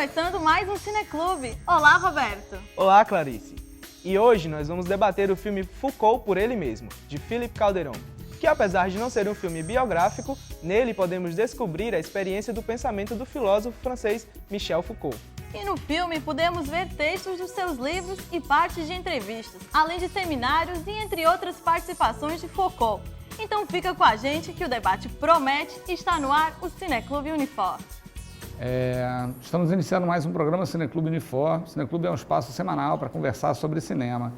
começando mais um Cineclube. Olá, Roberto. Olá, Clarice. E hoje nós vamos debater o filme Foucault por ele mesmo, de Philippe Calderon, que apesar de não ser um filme biográfico, nele podemos descobrir a experiência do pensamento do filósofo francês Michel Foucault. E no filme podemos ver textos dos seus livros e partes de entrevistas, além de seminários e entre outras participações de Foucault. Então fica com a gente que o debate promete e está no ar o Cineclube Unifor. Estamos iniciando mais um programa Cineclube Unifor. O Cineclube é um espaço semanal para conversar sobre cinema.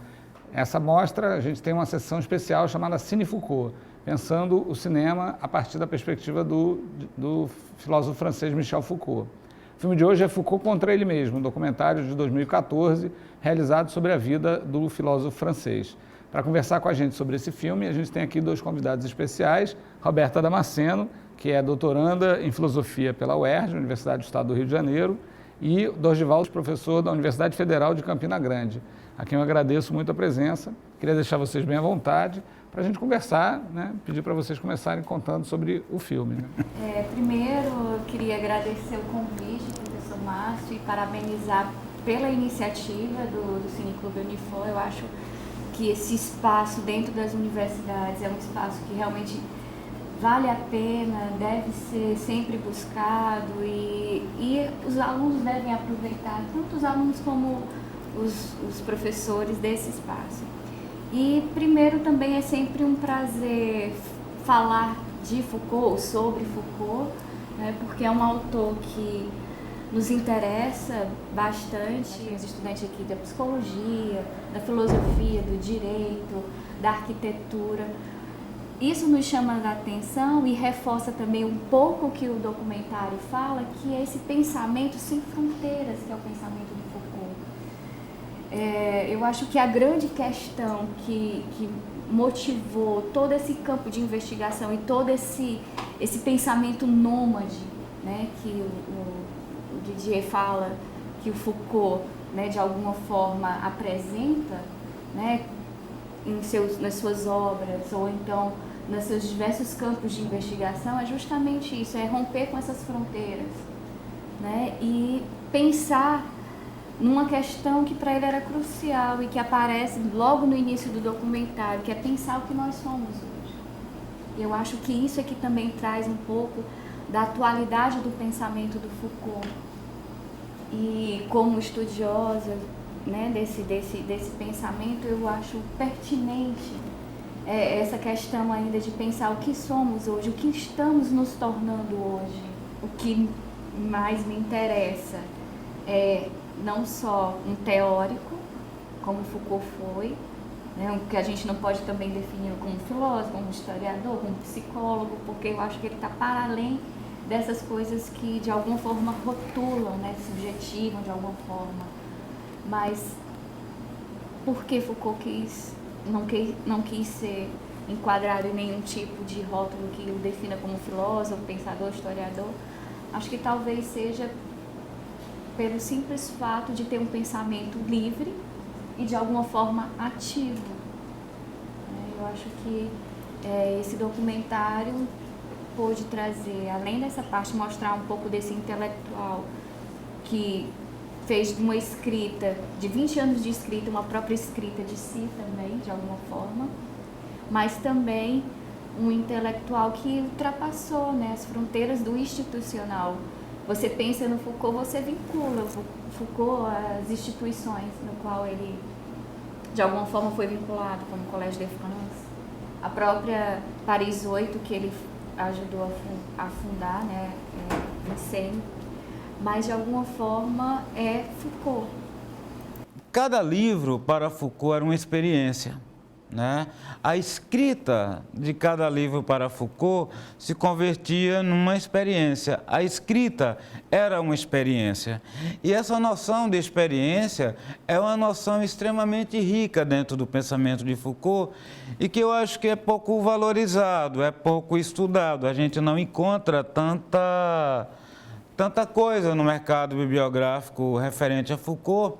Essa mostra, a gente tem uma sessão especial chamada Cine Foucault, pensando o cinema a partir da perspectiva do filósofo francês Michel Foucault. O filme de hoje é Foucault contra ele mesmo, um documentário de 2014, realizado sobre a vida do filósofo francês. Para conversar com a gente sobre esse filme, a gente tem aqui dois convidados especiais, Roberta Damasceno, que é doutoranda em filosofia pela UERJ, Universidade do Estado do Rio de Janeiro, e Dorival, professor da Universidade Federal de Campina Grande, a quem eu agradeço muito a presença. Queria deixar vocês bem à vontade para a gente conversar, né? Pedir para vocês começarem contando sobre o filme. Né? Primeiro, eu queria agradecer o convite, professor Márcio, e parabenizar pela iniciativa do Cineclube Unifor. Eu acho que esse espaço dentro das universidades é um espaço que realmente vale a pena, deve ser sempre buscado e os alunos devem aproveitar, tanto os alunos como os professores desse espaço. E primeiro também é sempre um prazer falar de Foucault, sobre Foucault, né, porque é um autor que nos interessa bastante, os estudantes aqui da psicologia, da filosofia, do direito, da arquitetura. Isso nos chama a atenção e reforça também um pouco o que o documentário fala, que é esse pensamento sem fronteiras, que é o pensamento de Foucault. Eu acho que a grande questão que motivou todo esse campo de investigação e todo esse pensamento nômade, né, que o Didier fala, que o Foucault, né, de alguma forma apresenta, né, nas suas obras, ou então nos seus diversos campos de investigação, é justamente isso, é romper com essas fronteiras, né, e pensar numa questão que para ele era crucial e que aparece logo no início do documentário, que é pensar o que nós somos hoje. Eu acho que isso é que também traz um pouco da atualidade do pensamento do Foucault. E como estudiosa, né, desse pensamento, eu acho pertinente essa questão ainda de pensar o que somos hoje, o que estamos nos tornando hoje. O que mais me interessa é não só um teórico, como Foucault foi, né, o que a gente não pode também definir como filósofo, como historiador, como psicólogo, porque eu acho que ele está para além dessas coisas que de alguma forma rotulam, né, subjetivam de alguma forma. Mas por que Foucault não quis ser enquadrado em nenhum tipo de rótulo que o defina como filósofo, pensador, historiador? Acho que talvez seja pelo simples fato de ter um pensamento livre e de alguma forma ativo. Eu acho que esse documentário pôde trazer, além dessa parte, mostrar um pouco desse intelectual que fez de uma escrita, de 20 anos de escrita, uma própria escrita de si também, de alguma forma, mas também um intelectual que ultrapassou, né, as fronteiras do institucional. Você pensa no Foucault, você vincula o Foucault às instituições no qual ele, de alguma forma, foi vinculado, como o Collège de France, a própria Paris 8, que ele ajudou a fundar, né, em Seine, mas de alguma forma é Foucault. Cada livro para Foucault era uma experiência, né? A escrita de cada livro para Foucault se convertia numa experiência. A escrita era uma experiência. E essa noção de experiência é uma noção extremamente rica dentro do pensamento de Foucault e que eu acho que é pouco valorizado, é pouco estudado. A gente não encontra tanta coisa no mercado bibliográfico referente a Foucault,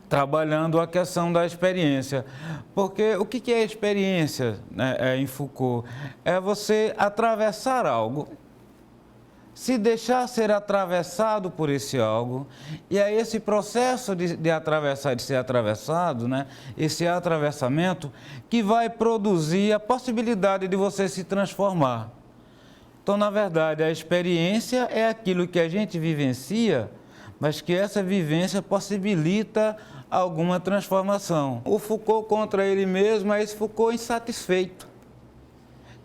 trabalhando a questão da experiência. Porque o que é experiência, né, em Foucault? É você atravessar algo se deixar ser atravessado por esse algo, e é esse processo de atravessar, de ser atravessado, né, esse atravessamento, que vai produzir a possibilidade de você se transformar. Então, na verdade, a experiência é aquilo que a gente vivencia, mas que essa vivência possibilita alguma transformação. O Foucault contra ele mesmo é esse Foucault insatisfeito.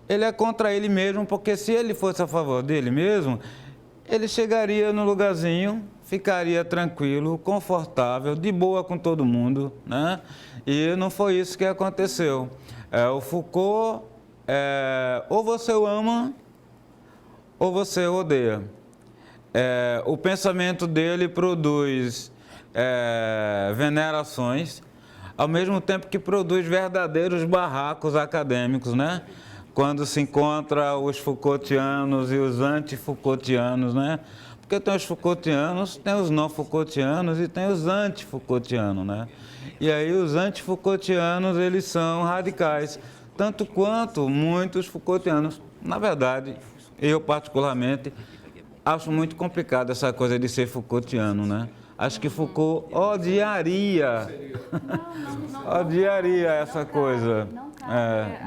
Ele é contra ele mesmo, porque se ele fosse a favor dele mesmo, ele chegaria no lugarzinho, ficaria tranquilo, confortável, de boa com todo mundo, né? E não foi isso que aconteceu. O Foucault, ou você o ama, ou você o odeia. O pensamento dele produz venerações, ao mesmo tempo que produz verdadeiros barracos acadêmicos, né? Quando se encontra os Foucaultianos e os anti-Foucaultianos, né? Porque tem os Foucaultianos, tem os não Foucaultianos e tem os anti-Foucaultianos, né? E aí os anti-Foucaultianos, eles são radicais, tanto quanto muitos Foucaultianos. Na verdade, eu particularmente acho muito complicado essa coisa de ser Foucaultiano, né? Acho que Foucault odiaria, odiaria essa coisa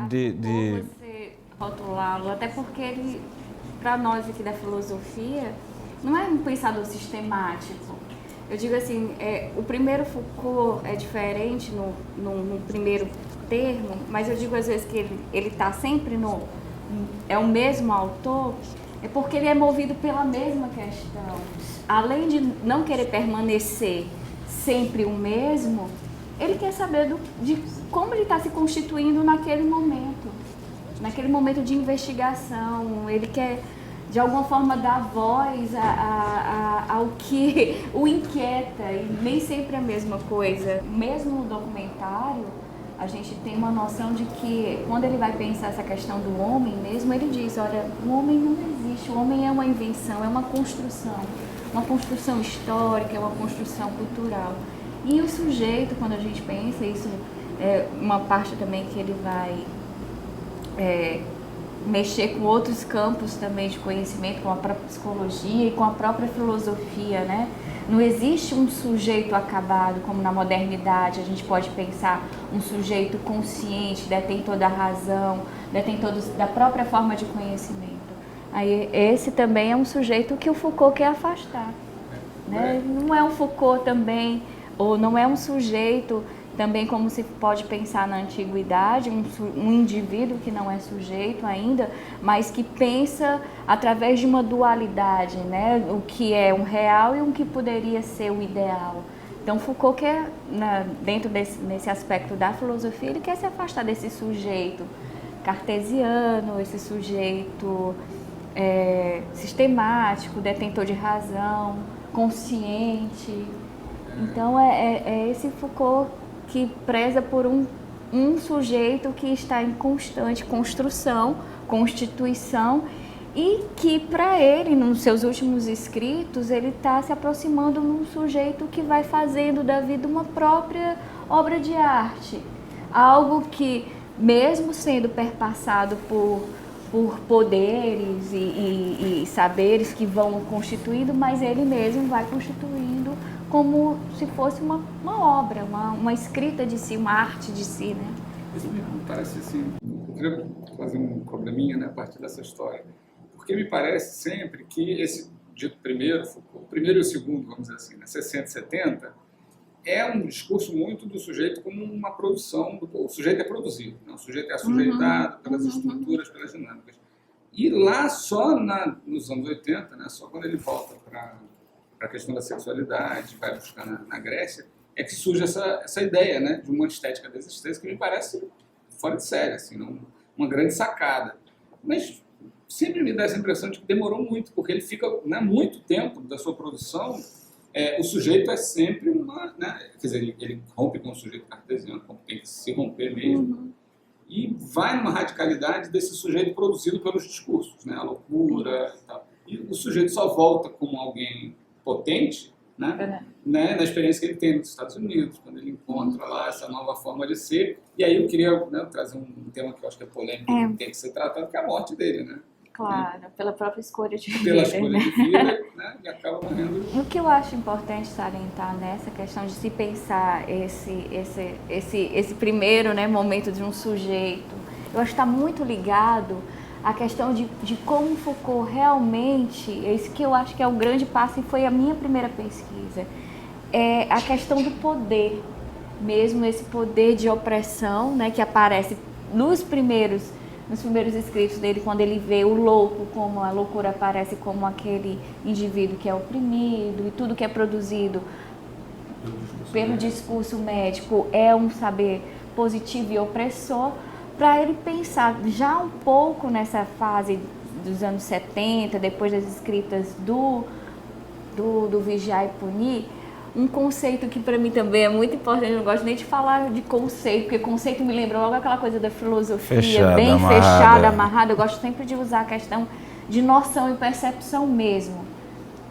de você rotulá-lo, até porque ele, para nós aqui da filosofia, não é um pensador sistemático. Eu digo assim, o primeiro Foucault é diferente no primeiro termo, mas eu digo às vezes que ele está sempre é o mesmo autor, é porque ele é movido pela mesma questão. Além de não querer permanecer sempre o mesmo, ele quer saber de como ele está se constituindo naquele momento de investigação. Ele quer, de alguma forma, dar voz ao que o inquieta, e nem sempre é a mesma coisa. Mesmo no documentário, a gente tem uma noção de que, quando ele vai pensar essa questão do homem mesmo, ele diz, olha, o homem não existe, o homem é uma invenção, é uma construção histórica, é uma construção cultural. E o sujeito, quando a gente pensa, isso é uma parte também que ele vai mexer com outros campos também de conhecimento, com a própria psicologia e com a própria filosofia, né? Não existe um sujeito acabado, como na modernidade a gente pode pensar um sujeito consciente, detentor da razão, detentor da própria forma de conhecimento. Aí esse também é um sujeito que o Foucault quer afastar, né? Não é um Foucault também, ou não é um sujeito também como se pode pensar na antiguidade, um indivíduo que não é sujeito ainda, mas que pensa através de uma dualidade, né? O que é um real e o que poderia ser o ideal. Então Foucault quer, dentro nesse aspecto da filosofia, ele quer se afastar desse sujeito cartesiano, esse sujeito sistemático, detentor de razão, consciente. Então é esse Foucault que preza por um sujeito que está em constante construção, constituição, e que, para ele, nos seus últimos escritos, ele está se aproximando de um sujeito que vai fazendo da vida uma própria obra de arte. Algo que, mesmo sendo perpassado por poderes e saberes que vão constituindo, mas ele mesmo vai constituindo como se fosse uma obra, uma escrita de si, uma arte de si, né? Isso me parece assim, eu queria fazer um probleminha, né, a partir dessa história, porque me parece sempre que esse dito primeiro, Foucault, o primeiro e o segundo, vamos dizer assim, né, 60 e 70, é um discurso muito do sujeito como uma produção, o sujeito é produzido, né? O sujeito é assujeitado pelas estruturas, pelas dinâmicas. E lá só nos anos 80, né, só quando ele volta para a questão da sexualidade, vai buscar na Grécia, é que surge essa ideia, né, de uma estética da existência que me parece fora de série, assim, uma grande sacada. Mas sempre me dá essa impressão de que demorou muito, porque ele fica, né, muito tempo da sua produção, o sujeito é sempre né, quer dizer, ele rompe com o sujeito cartesiano, como tem que se romper mesmo, e vai numa radicalidade desse sujeito produzido pelos discursos, né, a loucura e tal. E o sujeito só volta como alguém potente, né, na experiência que ele tem nos Estados Unidos, quando ele encontra lá essa nova forma de ser. E aí eu queria, né, trazer um tema que eu acho que é polêmico, que tem que ser tratado, que é a morte dele, né? Claro, pela própria escolha de vida. Pela escolha de vida, né? E acaba morrendo. O que eu acho importante salientar nessa questão de se pensar esse primeiro, né, momento de um sujeito, eu acho que está muito ligado à questão de como Foucault realmente, esse que eu acho que é o grande passo e foi a minha primeira pesquisa, é a questão do poder, mesmo esse poder de opressão, né, que aparece nos primeiros escritos dele, quando ele vê o louco, como a loucura aparece como aquele indivíduo que é oprimido e tudo que é produzido pelo discurso médico é um saber positivo e opressor, para ele pensar já um pouco nessa fase dos anos 70, depois das escritas do Vigiar e Punir, um conceito que para mim também é muito importante. Eu não gosto nem de falar de conceito, porque conceito me lembra logo aquela coisa da filosofia, fechada, amarrada. Eu gosto sempre de usar a questão de noção e percepção mesmo,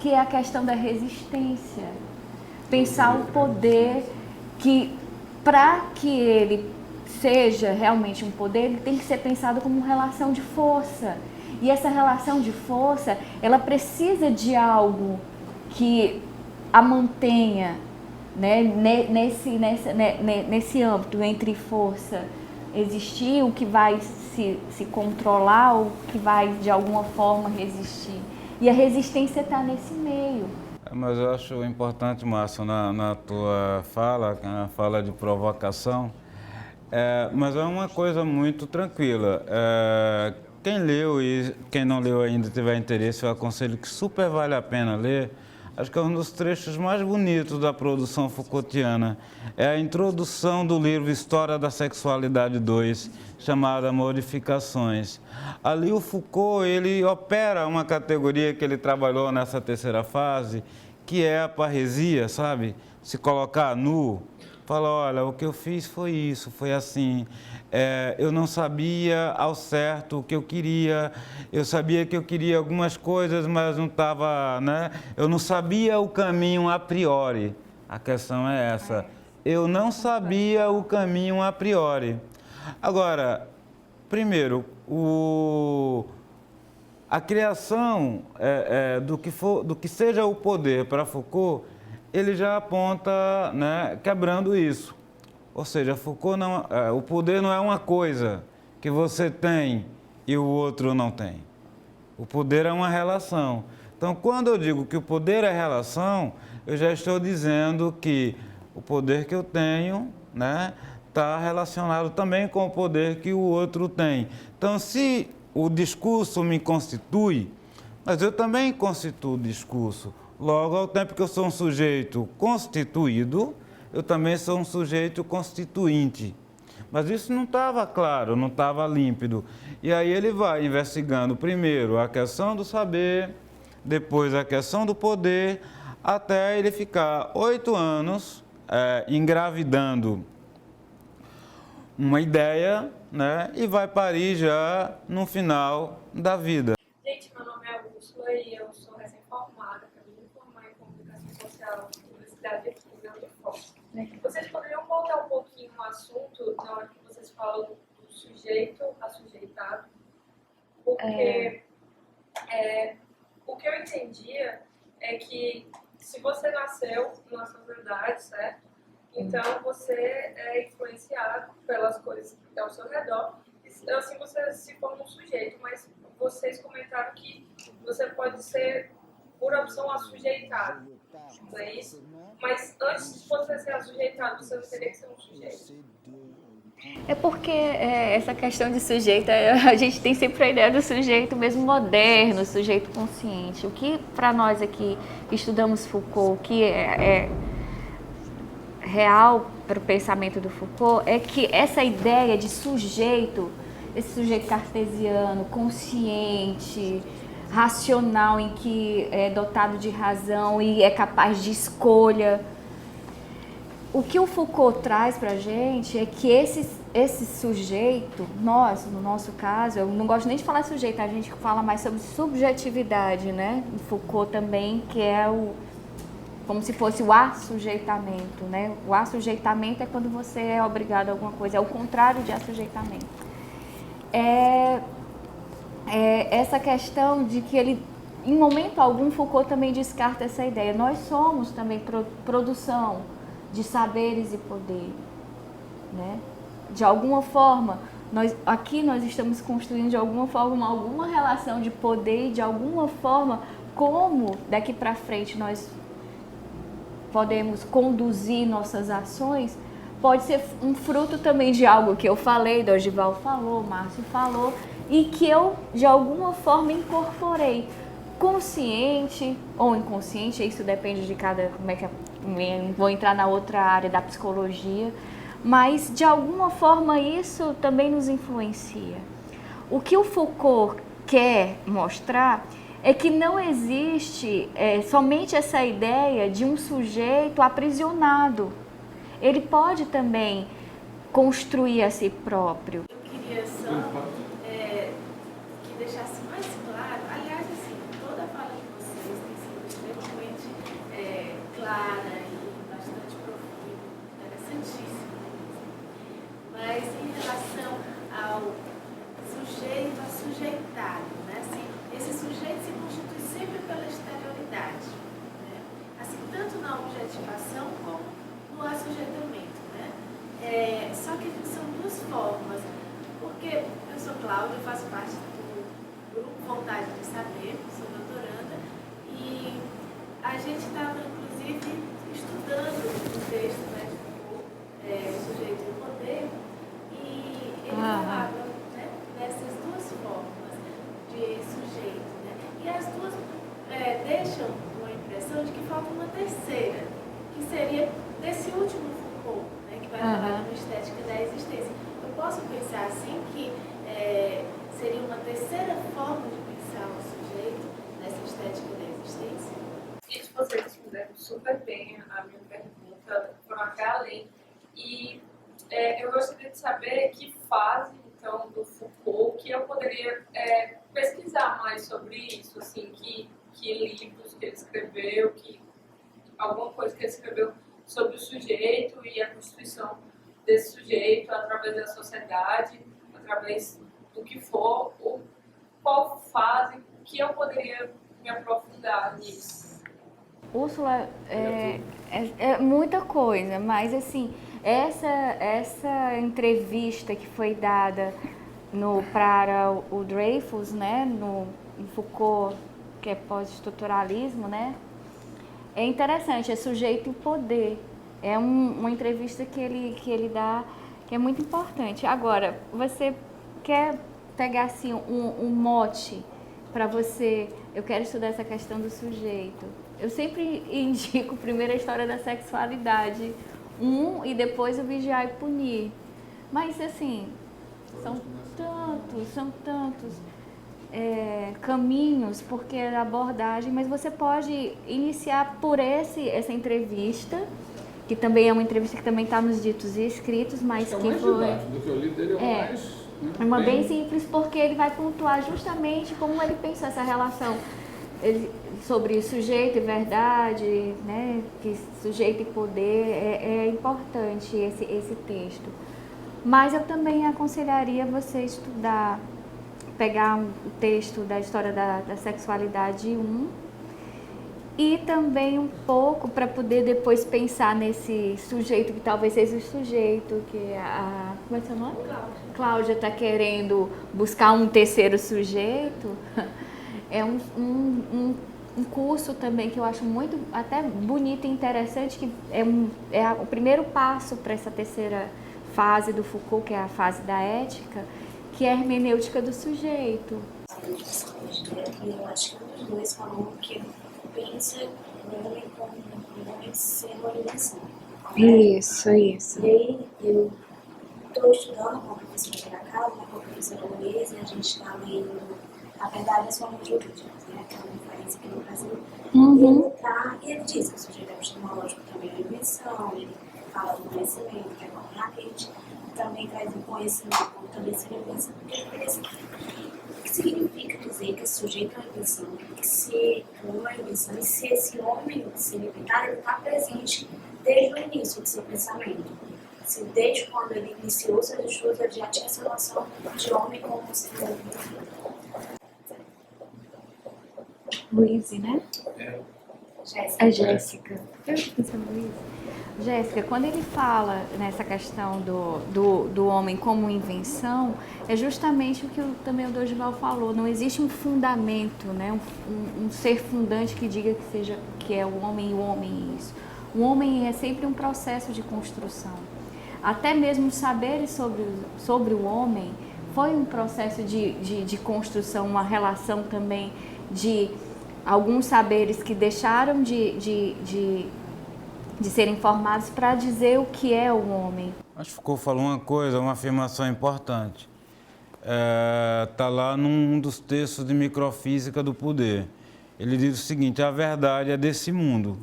que é a questão da resistência. Pensar o poder que, para que ele seja realmente um poder, ele tem que ser pensado como uma relação de força. E essa relação de força, ela precisa de algo que a mantenha, né, nesse âmbito entre força existir, o que vai se controlar, o que vai de alguma forma resistir. E a resistência está nesse meio. Mas eu acho importante, Márcio, na tua fala, na fala de provocação, mas é uma coisa muito tranquila. Quem leu e quem não leu ainda tiver interesse, eu aconselho que super vale a pena ler. Acho que é um dos trechos mais bonitos da produção Foucaultiana. É a introdução do livro História da Sexualidade 2, chamada Modificações. Ali o Foucault, ele opera uma categoria que ele trabalhou nessa terceira fase, que é a parresia, sabe? Se colocar nu. Fala, olha, o que eu fiz foi isso, foi assim. Eu não sabia ao certo o que eu queria. Eu sabia que eu queria algumas coisas, mas não estava, né? Eu não sabia o caminho a priori. A questão é essa. Eu não sabia o caminho a priori. Agora, primeiro, a criação do que seja o poder para Foucault, ele já aponta, né, quebrando isso. Ou seja, Foucault o poder não é uma coisa que você tem e o outro não tem. O poder é uma relação. Então, quando eu digo que o poder é relação, eu já estou dizendo que o poder que eu tenho, né, está relacionado também com o poder que o outro tem. Então, se o discurso me constitui, mas eu também constituo o discurso. Logo, ao tempo que eu sou um sujeito constituído, eu também sou um sujeito constituinte. Mas isso não estava claro, não estava límpido. E aí ele vai investigando primeiro a questão do saber, depois a questão do poder, até ele ficar 8 anos engravidando uma ideia, né, e vai parir já no final da vida. Gente, meu nome é Úrsula e eu sou recém-formada, acabei de me formar em Comunicação Social na Universidade aqui de Unifor. Vocês poderiam voltar um pouquinho no assunto, na hora que vocês falam do sujeito asujeitado? Porque o que eu entendia é que se você nasceu na sociedade, certo? Então você é influenciado pelas coisas que estão ao seu redor, e assim você se forma um sujeito, mas vocês comentaram que você pode ser, por opção, assujeitado, não é isso? Mas antes de você ser assujeitado, você não teria que ser um sujeito. É porque essa questão de sujeito, a gente tem sempre a ideia do sujeito mesmo moderno, sujeito consciente. O que para nós aqui que estudamos Foucault, que é real para o pensamento do Foucault, é que essa ideia de sujeito, esse sujeito cartesiano, consciente, racional, em que é dotado de razão e é capaz de escolha. O que o Foucault traz para a gente é que esse sujeito, nós, no nosso caso, eu não gosto nem de falar sujeito, a gente fala mais sobre subjetividade, né? O Foucault também, que é como se fosse o assujeitamento, né? O assujeitamento é quando você é obrigado a alguma coisa, é o contrário de assujeitamento. essa questão de que ele, em momento algum, Foucault também descarta essa ideia. Nós somos também produção de saberes e poder, né? De alguma forma, aqui nós estamos construindo de alguma forma alguma relação de poder e de alguma forma como daqui para frente nós podemos conduzir nossas ações, pode ser um fruto também de algo que eu falei, Dorival falou, Márcio falou, e que eu de alguma forma incorporei, consciente ou inconsciente, isso depende de cada, como é que vou entrar na outra área da psicologia, mas de alguma forma isso também nos influencia. O que o Foucault quer mostrar é que não existe somente essa ideia de um sujeito aprisionado. Ele pode também construir a si próprio. Eu queria só que deixasse mais claro, aliás, assim, toda a fala de vocês tem sido extremamente clara e bastante profunda, interessantíssima. Mas em relação ao sujeito assujeitado, né? Assim, esse sujeito se constitui sempre pela exterioridade, né? Assim, tanto na objetivação como no assujeitamento, né? Só que são duas formas, porque eu sou Cláudia, eu faço parte do grupo Vontade de Saber, sou doutoranda, e a gente estava, inclusive, estudando o texto, né, de Sujeito e Poder, e ele falava, né, dessas duas formas de sujeito, né? E as duas deixam uma impressão de que falta uma terceira, que seria desse último Foucault, né, que vai falar da estética da existência. Eu posso pensar assim que seria uma terceira forma de pensar o sujeito nessa estética da existência? E vocês responderam super bem a minha pergunta, foram até além. E eu gostaria de saber que fase, então, do Foucault que eu poderia pesquisar mais sobre isso, assim, que livros que ele escreveu, alguma coisa que ele escreveu sobre o sujeito e a constituição desse sujeito através da sociedade, através do que for, ou qual fase que eu poderia me aprofundar nisso. Úrsula, é muita coisa, mas assim, essa entrevista que foi dada para o Dreyfus, né, em Foucault, que é pós-estruturalismo, né, é interessante, é sujeito e poder. É uma entrevista que ele dá, que é muito importante. Agora, você quer pegar assim um mote para você, eu quero estudar essa questão do sujeito. Eu sempre indico primeiro a história da sexualidade, e depois o vigiar e punir. Mas assim, são tantos caminhos, porque a abordagem, mas você pode iniciar por essa entrevista, que também é uma entrevista que também está nos ditos e escritos, mas que mais foi... didático do que eu li dele, mais... É uma bem simples, porque ele vai pontuar justamente como ele pensou essa relação sobre sujeito e verdade, né? Que sujeito e poder é importante esse texto. Mas eu também aconselharia você estudar, pegar o texto da história da sexualidade 1 e também um pouco para poder depois pensar nesse sujeito que talvez seja o sujeito que como é seu nome? Cláudia está querendo buscar um terceiro sujeito. É um curso também que eu acho muito até bonito e interessante, que é o primeiro passo para essa terceira fase do Foucault, que é a fase da ética, que é a hermenêutica do sujeito. Eu acho que um dos dois falou que pensa o homem como um homem sem organização. Isso. E aí eu estou estudando com a professora da casa, com a professora Luísa, e a gente está lendo A Verdade é Sua Jurídica, né, que é uma referência aqui no Brasil. E ele diz que o sujeito epistemológico também é invenção, ele fala do conhecimento, que é como Raquete, também traz um conhecimento, como também seria invenção, porque ele pensa o que significa dizer que esse sujeito é uma invenção, que se uma invenção, e se esse homem se inventar, ele está presente desde o início do seu pensamento. Se desde quando ele iniciou seus estudos, ele já tinha essa noção de homem como ser humano. Luíse, né? Jéssica. É Jéssica. Eu estou pensando Luíse. Jéssica, quando ele fala nessa questão do homem como invenção, é justamente o que também o Dorival falou. Não existe um fundamento, né? um ser fundante que diga que é o homem e o homem isso. O homem é sempre um processo de construção. Até mesmo os saberes sobre o homem foi um processo de construção, uma relação também de alguns saberes que deixaram de serem formados para dizer o que é o homem. Acho que Foucault falou uma afirmação importante. Está lá num dos textos de microfísica do poder. Ele diz o seguinte: a verdade é desse mundo.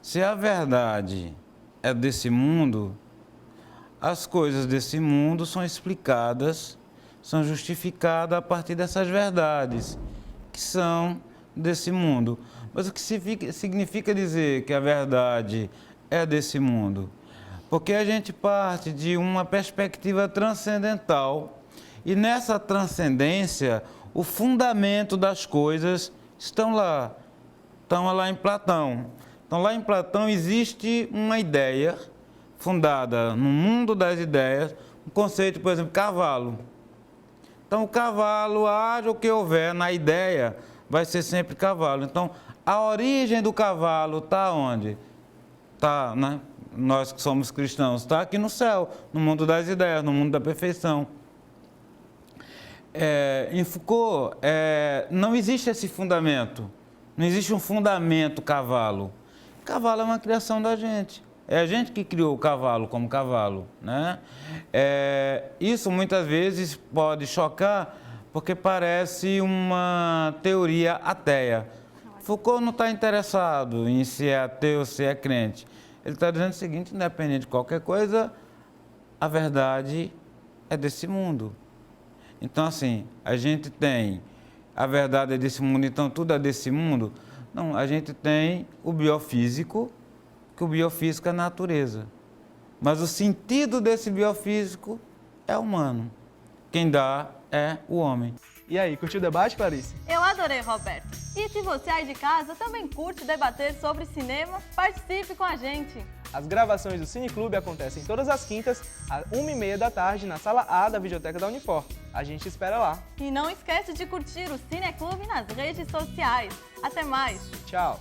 Se a verdade é desse mundo, as coisas desse mundo são explicadas, são justificadas a partir dessas verdades, que são desse mundo. Mas o que significa dizer que a verdade é desse mundo? Porque a gente parte de uma perspectiva transcendental e nessa transcendência o fundamento das coisas estão lá em Platão. Então lá em Platão existe uma ideia fundada no mundo das ideias, um conceito, por exemplo, cavalo. Então o cavalo, haja o que houver na ideia, vai ser sempre cavalo. Então a origem do cavalo está onde? Está, né? Nós que somos cristãos, está aqui no céu, no mundo das ideias, no mundo da perfeição. Em Foucault, não existe esse fundamento, não existe um fundamento cavalo. Cavalo é uma criação da gente, é a gente que criou o cavalo como cavalo, né? Isso muitas vezes pode chocar, porque parece uma teoria ateia. Foucault não está interessado em se é ateu ou se é crente. Ele está dizendo o seguinte: independente de qualquer coisa, a verdade é desse mundo. Então, assim, a gente tem a verdade é desse mundo, então tudo é desse mundo. Não, a gente tem o biofísico, que o biofísico é a natureza. Mas o sentido desse biofísico é humano. Quem dá é o homem. E aí, curtiu o debate, Clarice? Eu adorei, Roberto. E se você aí de casa também curte debater sobre cinema, participe com a gente. As gravações do Cineclube acontecem todas as quintas, às 1h30 da tarde, na Sala A da Videoteca da Unifor. A gente espera lá. E não esquece de curtir o Cineclube nas redes sociais. Até mais! Tchau!